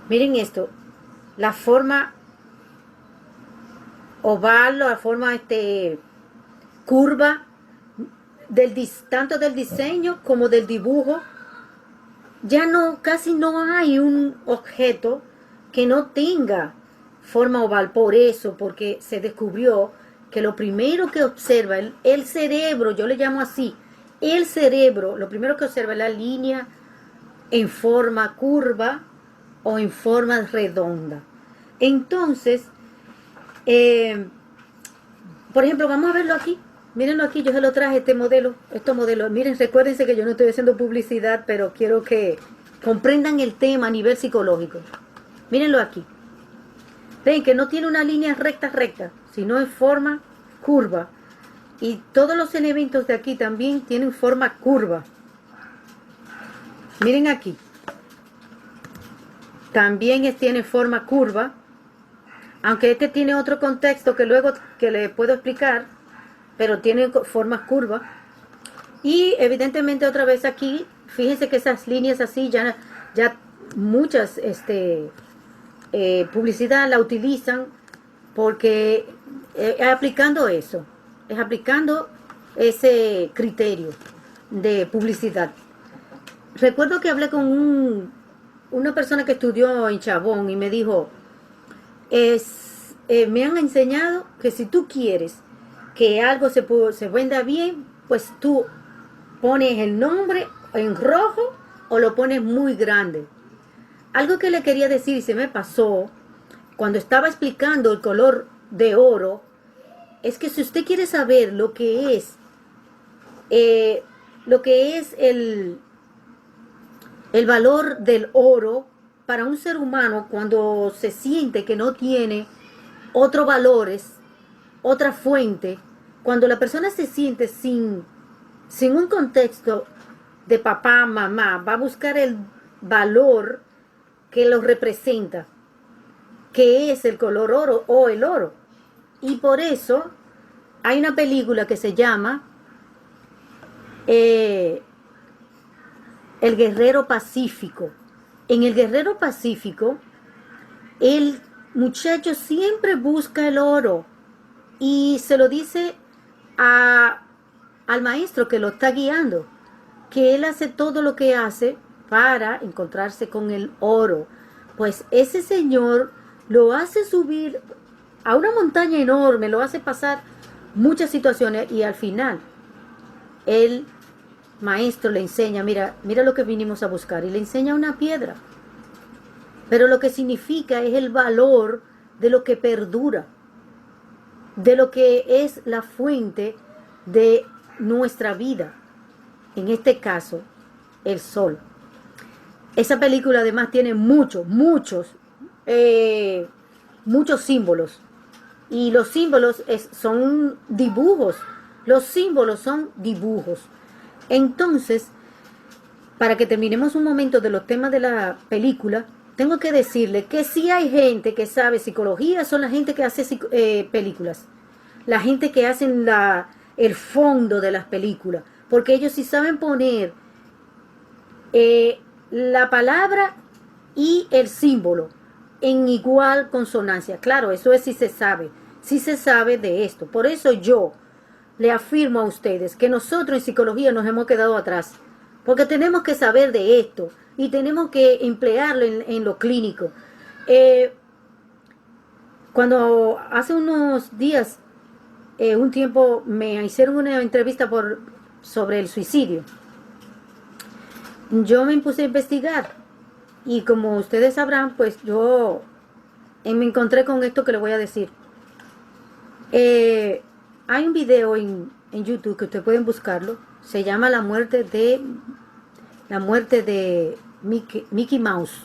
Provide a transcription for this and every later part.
Miren esto, la forma oval, la forma curva, tanto del diseño como del dibujo. Ya no, casi no hay un objeto que no tenga forma oval. Por eso, porque se descubrió que lo primero que observa el cerebro, yo le llamo así, el cerebro, lo primero que observa es la línea en forma curva o en forma redonda. Entonces, por ejemplo, vamos a verlo aquí. Mírenlo aquí, yo se lo traje estos modelos. Miren, recuérdense que yo no estoy haciendo publicidad, pero quiero que comprendan el tema a nivel psicológico. Mírenlo aquí. Ven que no tiene una línea recta, sino en forma curva. Y todos los elementos de aquí también tienen forma curva. Miren aquí. También tiene forma curva. Aunque este tiene otro contexto que luego que le puedo explicar, pero tiene formas curvas. Y evidentemente otra vez aquí, fíjense que esas líneas así ya muchas publicidad la utilizan porque es aplicando eso, es aplicando ese criterio de publicidad. Recuerdo que hablé con una persona que estudió en Chabón y me dijo, me han enseñado que si tú quieres que algo se venda bien, pues tú pones el nombre en rojo o lo pones muy grande. Algo que le quería decir y se me pasó cuando estaba explicando el color de oro, es que si usted quiere saber lo que es el valor del oro para un ser humano cuando se siente que no tiene otros valores, otra fuente, cuando la persona se siente sin un contexto de papá, mamá, va a buscar el valor que lo representa, que es el color oro o el oro. Y por eso hay una película que se llama El Guerrero Pacífico. En El Guerrero Pacífico, el muchacho siempre busca el oro y se lo dice al maestro que lo está guiando, que él hace todo lo que hace para encontrarse con el oro. Pues ese señor lo hace subir a una montaña enorme, lo hace pasar muchas situaciones y al final el maestro le enseña, mira lo que vinimos a buscar, y le enseña una piedra. Pero lo que significa es el valor de lo que perdura, de lo que es la fuente de nuestra vida. En este caso, el sol. Esa película además tiene muchos símbolos. Y los símbolos son dibujos. Los símbolos son dibujos. Entonces, para que terminemos un momento de los temas de la película, tengo que decirle que si hay gente que sabe psicología, son la gente que hace películas. La gente que hacen el fondo de las películas. Porque ellos sí saben poner la palabra y el símbolo en igual consonancia. Claro, eso es si se sabe de esto. Por eso yo le afirmo a ustedes que nosotros en psicología nos hemos quedado atrás, porque tenemos que saber de esto y tenemos que emplearlo en lo clínico. Cuando hace unos días, un tiempo, me hicieron una entrevista sobre el suicidio, yo me puse a investigar y como ustedes sabrán, pues yo me encontré con esto que le voy a decir. Hay un video en YouTube que ustedes pueden buscarlo, se llama La muerte de Mickey Mouse.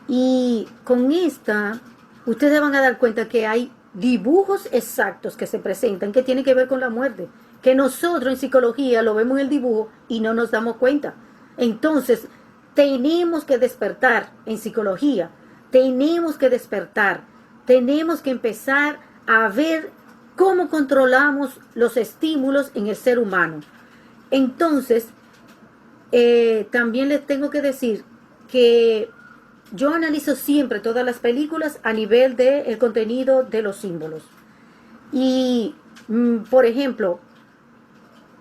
Y con esta, ustedes van a dar cuenta que hay dibujos exactos que se presentan que tienen que ver con la muerte, que nosotros en psicología lo vemos en el dibujo y no nos damos cuenta. Entonces, tenemos que despertar en psicología, tenemos que despertar, tenemos que empezar a ver cómo controlamos los estímulos en el ser humano. Entonces, también les tengo que decir que yo analizo siempre todas las películas a nivel del contenido de los símbolos. Y, por ejemplo,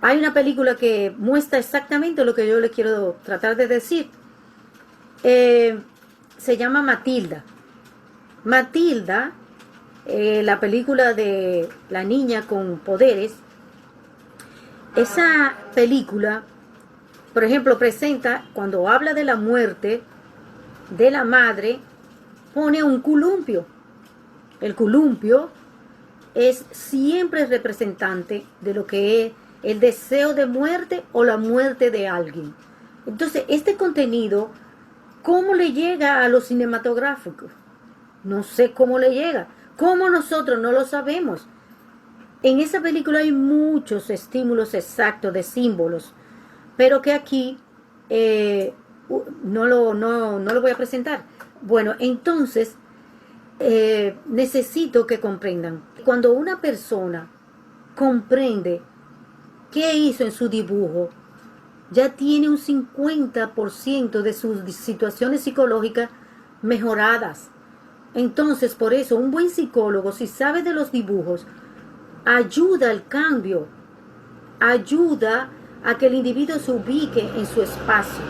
hay una película que muestra exactamente lo que yo le quiero tratar de decir. Se llama Matilda. Matilda, la película de la niña con poderes, esa película, por ejemplo, presenta, cuando habla de la muerte de la madre, pone un columpio. El columpio es siempre representante de lo que es el deseo de muerte o la muerte de alguien. Entonces, este contenido, ¿cómo le llega a lo cinematográfico? No sé cómo le llega. ¿Cómo nosotros no lo sabemos? En esa película hay muchos estímulos exactos de símbolos, pero que aquí no lo voy a presentar. Bueno, entonces necesito que comprendan. Cuando una persona comprende qué hizo en su dibujo, ya tiene un 50% de sus situaciones psicológicas mejoradas. Entonces, por eso, un buen psicólogo, si sabe de los dibujos, ayuda al cambio, ayuda a que el individuo se ubique en su espacio.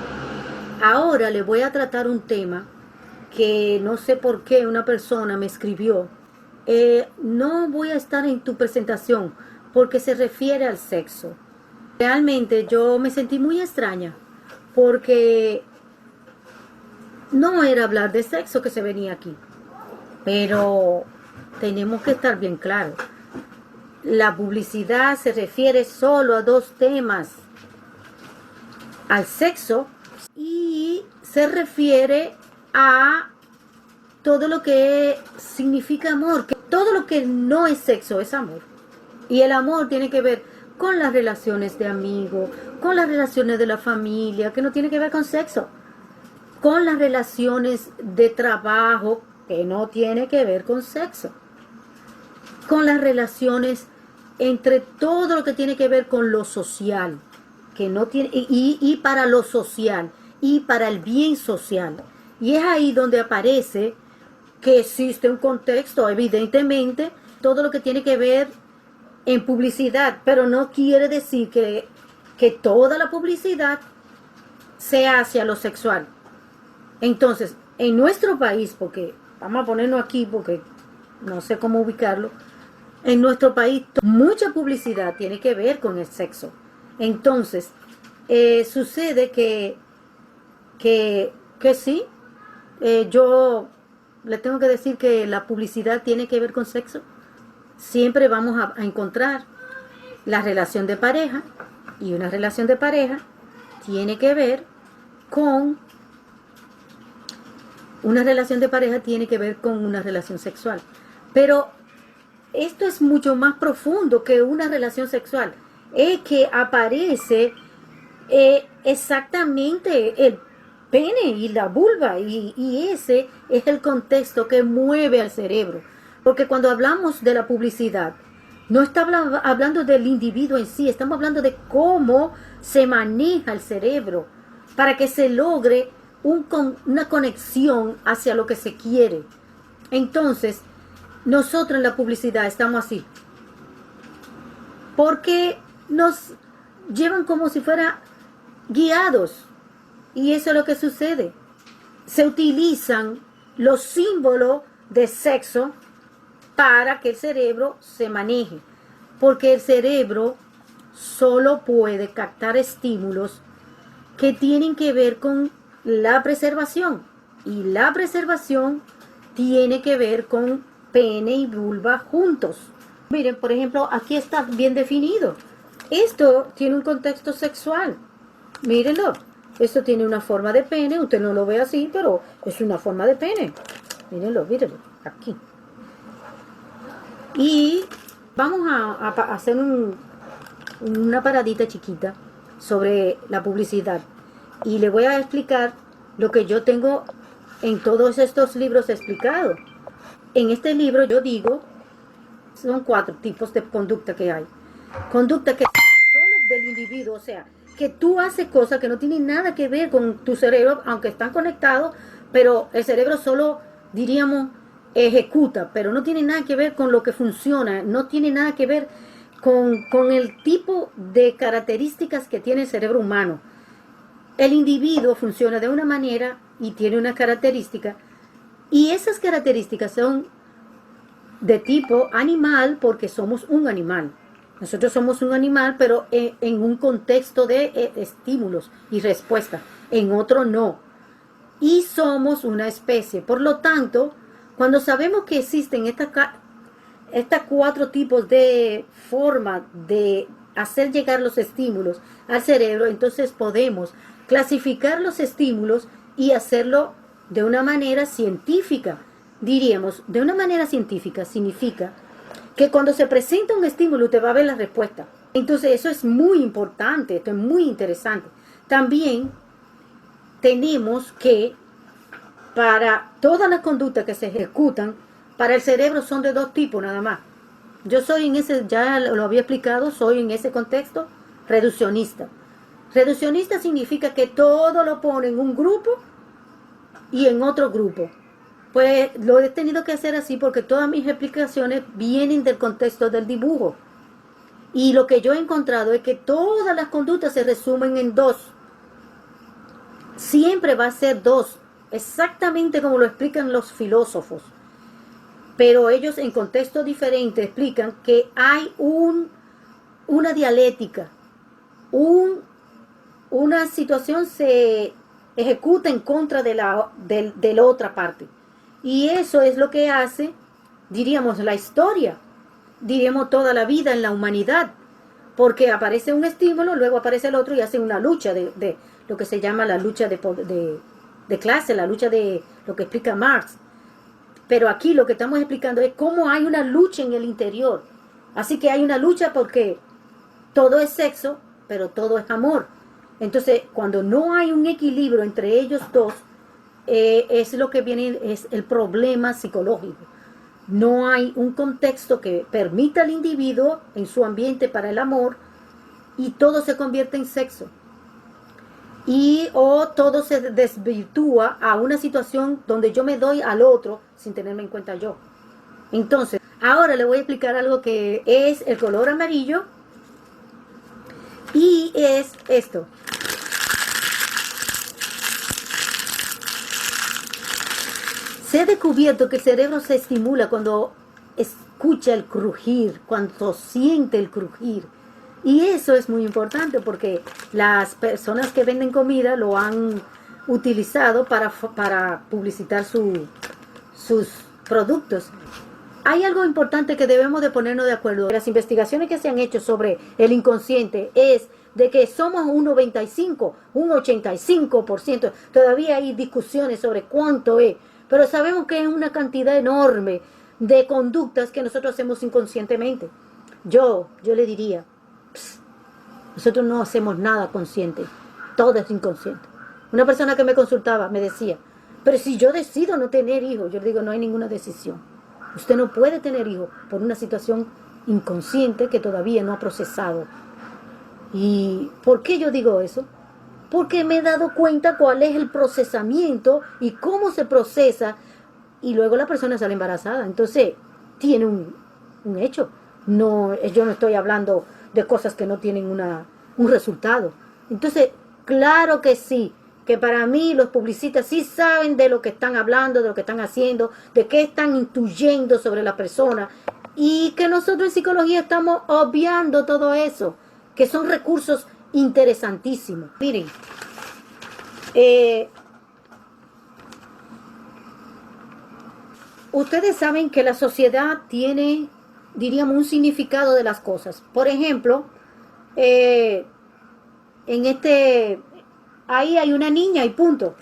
Ahora le voy a tratar un tema que no sé por qué una persona me escribió. No voy a estar en tu presentación porque se refiere al sexo. Realmente yo me sentí muy extraña porque no era hablar de sexo que se venía aquí, pero tenemos que estar bien claros. La publicidad se refiere solo a dos temas: al sexo, y se refiere a todo lo que significa amor, que todo lo que no es sexo es amor. Y el amor tiene que ver con las relaciones de amigos, con las relaciones de la familia, que no tiene que ver con sexo, con las relaciones de trabajo, que no tiene que ver con sexo, con las relaciones entre todo lo que tiene que ver con lo social, que no tiene, y para lo social, y para el bien social. Y es ahí donde aparece que existe un contexto, evidentemente, todo lo que tiene que ver en publicidad, pero no quiere decir que toda la publicidad sea hacia lo sexual. Entonces, en nuestro país, porque vamos a ponernos aquí porque no sé cómo ubicarlo, en nuestro país mucha publicidad tiene que ver con el sexo. Entonces, sucede que sí, yo le tengo que decir que la publicidad tiene que ver con sexo. Siempre vamos a encontrar la relación de pareja, y una relación de pareja tiene que ver con una relación de pareja tiene que ver con una relación sexual. Pero esto es mucho más profundo que una relación sexual. Es que aparece exactamente el pene y la vulva, y ese es el contexto que mueve al cerebro. Porque cuando hablamos de la publicidad, no está hablando del individuo en sí, estamos hablando de cómo se maneja el cerebro para que se logre una conexión hacia lo que se quiere. Entonces, nosotros en la publicidad estamos así, porque nos llevan como si fuera guiados, y eso es lo que sucede. Se utilizan los símbolos de sexo para que el cerebro se maneje, porque el cerebro solo puede captar estímulos que tienen que ver con la preservación, y la preservación tiene que ver con pene y vulva juntos. Miren, por ejemplo, aquí está bien definido. Esto tiene un contexto sexual. Mírenlo. Esto tiene una forma de pene. Usted no lo ve así, pero es una forma de pene. Mírenlo, mírenlo. Aquí. Y vamos a hacer una paradita chiquita sobre la publicidad. Y le voy a explicar lo que yo tengo en todos estos libros explicado. En este libro yo digo, son 4 tipos de conducta que hay. Conducta que solo del individuo individuo, o sea, que tú haces cosas que no tienen nada que ver con tu cerebro, aunque están conectados, pero el cerebro solo, diríamos, ejecuta, pero no tiene nada que ver con lo que funciona, no tiene nada que ver con el tipo de características que tiene el cerebro humano. El individuo funciona de una manera y tiene una característica, y esas características son de tipo animal porque somos un animal. Nosotros somos un animal, pero en un contexto de estímulos y respuesta. En otro no. Y somos una especie. Por lo tanto, cuando sabemos que existen estas cuatro tipos de forma de hacer llegar los estímulos al cerebro, entonces podemos clasificar los estímulos y hacerlo de una manera científica. Diríamos, de una manera científica significa que cuando se presenta un estímulo usted va a ver la respuesta. Entonces eso es muy importante, esto es muy interesante. También tenemos que para todas las conductas que se ejecutan, para el cerebro son de dos tipos nada más. Yo soy en ese, ya lo había explicado, soy en ese contexto reduccionista. Reduccionista significa que todo lo pone en un grupo y en otro grupo. Pues lo he tenido que hacer así porque todas mis explicaciones vienen del contexto del dibujo. Y lo que yo he encontrado es que todas las conductas se resumen en dos. Siempre va a ser dos, exactamente como lo explican los filósofos. Pero ellos en contextos diferentes explican que hay una dialéctica, una situación se ejecuta en contra de la otra parte. Y eso es lo que hace, diríamos, la historia, diríamos toda la vida en la humanidad, porque aparece un estímulo, luego aparece el otro y hacen una lucha de lo que se llama la lucha de clase, la lucha de lo que explica Marx. Pero aquí lo que estamos explicando es cómo hay una lucha en el interior. Así que hay una lucha porque todo es sexo, pero todo es amor. Entonces, cuando no hay un equilibrio entre ellos dos, es lo que viene, es el problema psicológico. No hay un contexto que permita al individuo en su ambiente para el amor y todo se convierte en sexo. O todo se desvirtúa a una situación donde yo me doy al otro sin tenerme en cuenta yo. Entonces, ahora le voy a explicar algo que es el color amarillo y es esto. Se ha descubierto que el cerebro se estimula cuando escucha el crujir, cuando siente el crujir. Y eso es muy importante porque las personas que venden comida lo han utilizado para publicitar sus productos. Hay algo importante que debemos de ponernos de acuerdo. Las investigaciones que se han hecho sobre el inconsciente es de que somos un 95, un 85%. Todavía hay discusiones sobre cuánto es, pero sabemos que es una cantidad enorme de conductas que nosotros hacemos inconscientemente. Yo le diría, nosotros no hacemos nada consciente, todo es inconsciente. Una persona que me consultaba me decía, pero si yo decido no tener hijos, yo le digo, no hay ninguna decisión. Usted no puede tener hijos por una situación inconsciente que todavía no ha procesado. ¿Y por qué yo digo eso? Porque me he dado cuenta cuál es el procesamiento y cómo se procesa y luego la persona sale embarazada. Entonces, tiene un hecho. No, yo no estoy hablando de cosas que no tienen un resultado. Entonces, claro que sí, que para mí los publicistas sí saben de lo que están hablando, de lo que están haciendo, de qué están intuyendo sobre la persona y que nosotros en psicología estamos obviando todo eso, que son recursos interesantísimos. Miren, ustedes saben que la sociedad tiene, diríamos, un significado de las cosas. Por ejemplo, ahí hay una niña y punto.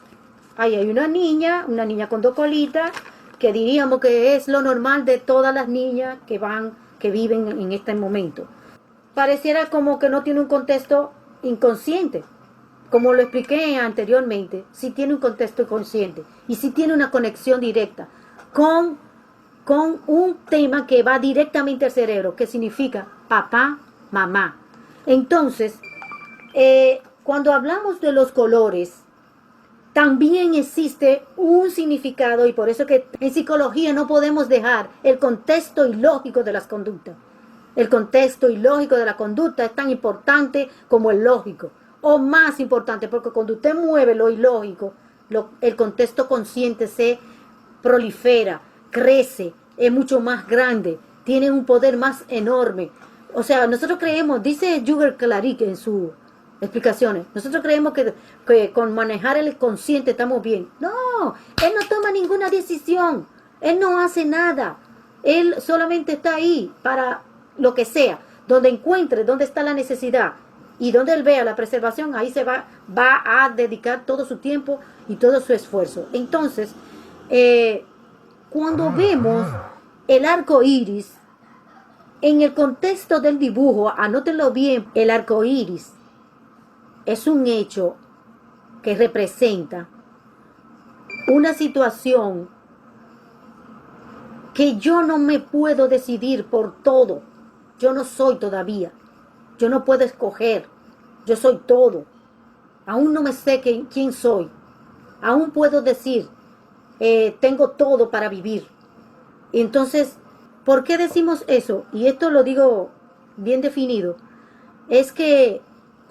Ahí hay una niña con dos colitas, que diríamos que es lo normal de todas las niñas que viven en este momento. Pareciera como que no tiene un contexto inconsciente. Como lo expliqué anteriormente, sí tiene un contexto inconsciente y sí tiene una conexión directa con un tema que va directamente al cerebro, que significa papá, mamá. Entonces, Cuando hablamos de los colores, también existe un significado y por eso que en psicología no podemos dejar el contexto ilógico de las conductas. El contexto ilógico de la conducta es tan importante como el lógico, o más importante, porque cuando usted mueve lo ilógico, el contexto consciente se prolifera, crece, es mucho más grande, tiene un poder más enorme. O sea, nosotros creemos, dice Jürgen Klarik en sus explicaciones, nosotros creemos que con manejar el consciente estamos bien. No, él no toma ninguna decisión, él no hace nada, él solamente está ahí para lo que sea, donde encuentre, donde está la necesidad y donde él vea la preservación, ahí se va a dedicar todo su tiempo y todo su esfuerzo. Entonces, cuando vemos el arco iris, en el contexto del dibujo, anótenlo bien, el arco iris es un hecho que representa una situación que yo no me puedo decidir por todo. Yo no soy todavía. Yo no puedo escoger. Yo soy todo. Aún no me sé quién soy. Aún puedo decir, tengo todo para vivir. Entonces, ¿por qué decimos eso? Y esto lo digo bien definido. Es que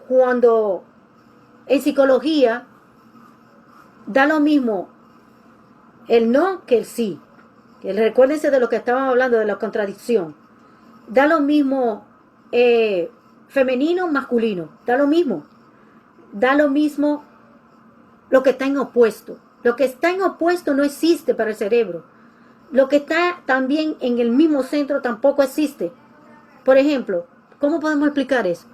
cuando en psicología da lo mismo el no que el sí. Recuérdense de lo que estábamos hablando, de la contradicción. Da lo mismo femenino, masculino. Da lo mismo. Da lo mismo lo que está en opuesto. Lo que está en opuesto no existe para el cerebro. Lo que está también en el mismo centro tampoco existe. Por ejemplo, ¿cómo podemos explicar eso?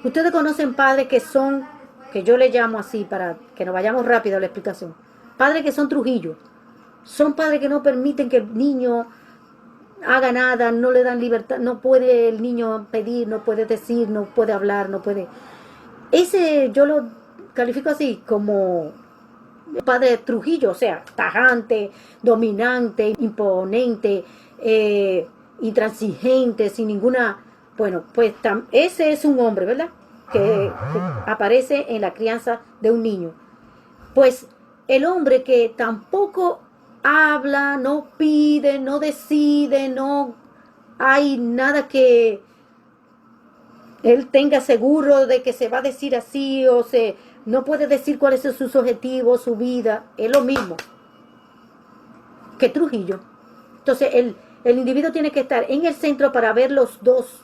Ustedes conocen padres que son, que yo le llamo así para que nos vayamos rápido a la explicación. Padres que son Trujillo. Son padres que no permiten que el niño haga nada, no le dan libertad, no puede el niño pedir, no puede decir, no puede hablar, no puede. Ese yo lo califico así como padre Trujillo, o sea, tajante, dominante, imponente, intransigente, sin ninguna. Bueno, pues ese es un hombre, ¿verdad? Que aparece en la crianza de un niño. Pues el hombre que tampoco habla, no pide, no decide, no hay nada que él tenga seguro de que se va a decir así no puede decir cuáles son sus objetivos, su vida, es lo mismo que Trujillo. Entonces el individuo tiene que estar en el centro para ver las dos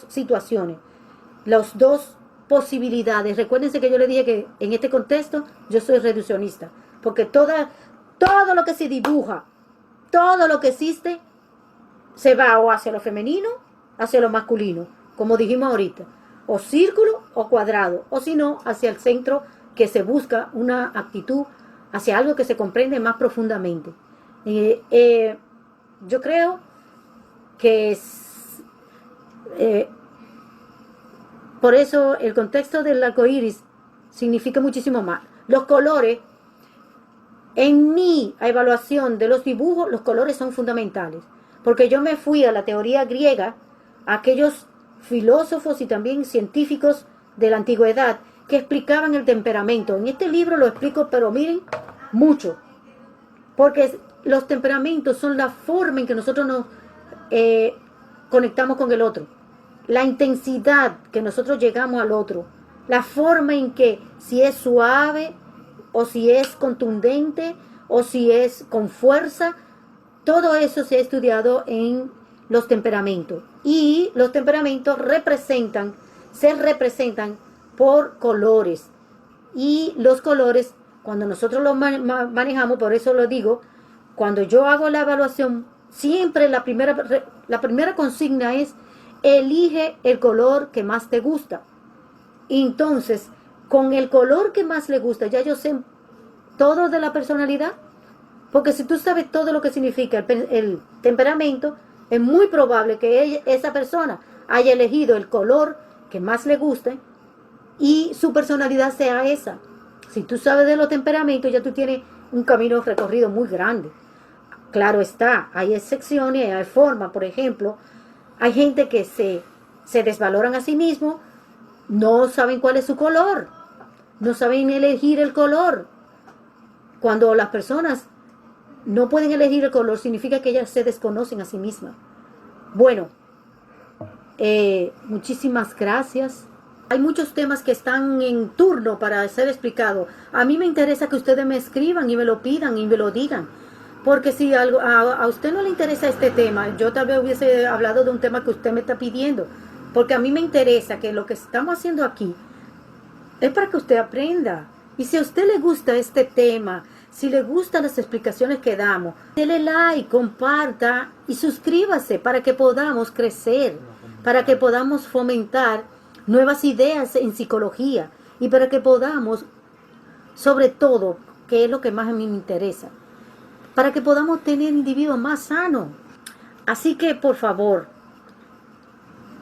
situaciones, las dos posibilidades. Recuérdense que yo le dije que en este contexto yo soy reduccionista, porque todo lo que se dibuja, todo lo que existe, se va o hacia lo femenino, hacia lo masculino, como dijimos ahorita, o círculo o cuadrado, o si no, hacia el centro, que se busca una actitud hacia algo que se comprende más profundamente. Yo creo que por eso el contexto del arco iris significa muchísimo más. Los colores, en mi evaluación de los dibujos, los colores son fundamentales. Porque yo me fui a la teoría griega, a aquellos filósofos y también científicos de la antigüedad que explicaban el temperamento. En este libro lo explico, pero miren, mucho. Porque los temperamentos son la forma en que nosotros nos conectamos con el otro. La intensidad que nosotros llegamos al otro. La forma en que, si es suave, o si es contundente, o si es con fuerza. Todo eso se ha estudiado en los temperamentos. Y los temperamentos se representan por colores. Y los colores, cuando nosotros los manejamos, por eso lo digo, cuando yo hago la evaluación, siempre la primera consigna es: elige el color que más te gusta. Y entonces, con el color que más le gusta, ya yo sé todo de la personalidad. Porque si tú sabes todo lo que significa el temperamento, es muy probable que esa persona haya elegido el color que más le guste y su personalidad sea esa. Si tú sabes de los temperamentos, ya tú tienes un camino recorrido muy grande. Claro está, hay excepciones, hay formas. Por ejemplo, hay gente que se desvaloran a sí mismo no saben cuál es su color, no saben elegir el color. Cuando las personas no pueden elegir el color, significa que ellas se desconocen a sí mismas. Bueno, muchísimas gracias. Hay muchos temas que están en turno para ser explicados. A mí me interesa que ustedes me escriban y me lo pidan y me lo digan. Porque si a usted no le interesa este tema, yo tal vez hubiese hablado de un tema que usted me está pidiendo. Porque a mí me interesa que lo que estamos haciendo aquí es para que usted aprenda. Y si a usted le gusta este tema, si le gustan las explicaciones que damos, dele like, comparta y suscríbase para que podamos crecer, para que podamos fomentar nuevas ideas en psicología y para que podamos, sobre todo, que es lo que más a mí me interesa, para que podamos tener individuos más sanos. Así que, por favor,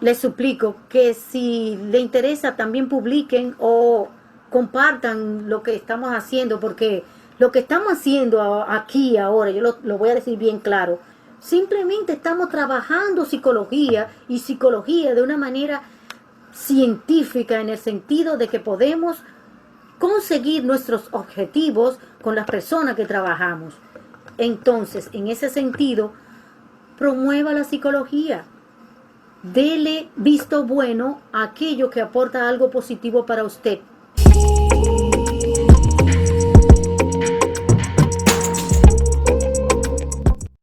les suplico que si le interesa también publiquen o compartan lo que estamos haciendo, porque lo que estamos haciendo aquí ahora, yo lo voy a decir bien claro, simplemente estamos trabajando psicología y psicología de una manera científica en el sentido de que podemos conseguir nuestros objetivos con las personas que trabajamos. Entonces, en ese sentido, promueva la psicología. Dele visto bueno a aquello que aporta algo positivo para usted.